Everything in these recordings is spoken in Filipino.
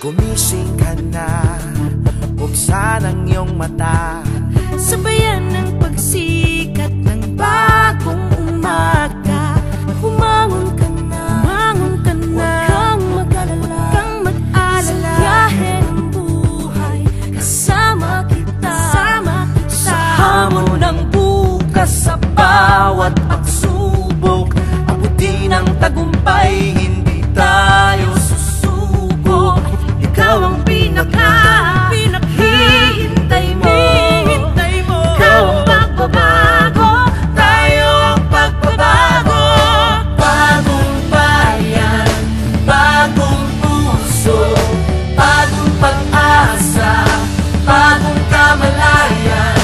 Gumising ka na, buksan ang iyong mata. Sabayan ng pagsikat ng bagong umaga. Humangon ka na, huwag kang mag-alala, huwag kang mag-alala. Sa biyahe ng buhay, kasama kita, sa hamon ng bukas, sa bawat pagsubok. Abutin ang tagumpay, hindi tayo susuko. Ikaw ang hihintay mo. Ikaw ang pagbabago, tayo ang pagbabago. Bagong bayan, bagong puso, bagong pag-asa, bagong kamalayan.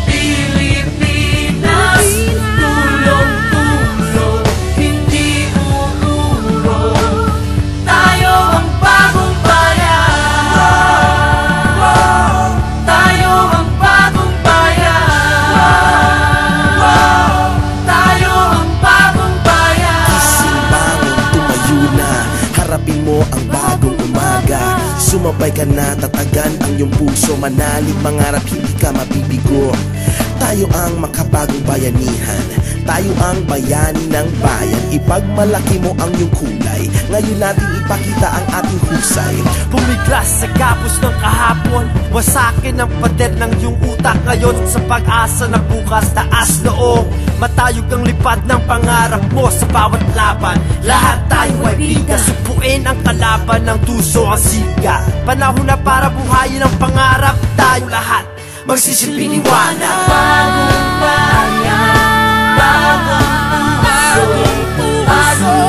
Pilipinas, tulong-tulong, hindi uuro. Tayo ang bagong bayan. Tayo ang bagong bayan. Tayo ang bagong bayan. Gising, bangon, tumayo na, harapin mo ang bagong umaga. Sumabay ka na, tatagan ang iyong puso. Manalig, mangarap, hindi ka mabibigo. Tayo ang makabagong bayanihan, tayo ang bayani ng bayan. Ipagmalaki mo ang iyong kulay, ngayon natin ipakita ang ating husay. Pumiglas sa gapos ng kahapon, wasakin ang pader ng iyong utak ngayon. Sa pag-asa na bukas, taas noong matayog ang lipad ng pangarap mo. Sa bawat laban, lahat tayo ay biga. Supuin ang kalaban ng tuso ang siga. Panahon na para buhayin ang pangarap. Tayo lahat magsisilbing liwanag. Bagong bayan, bagong puso, bagong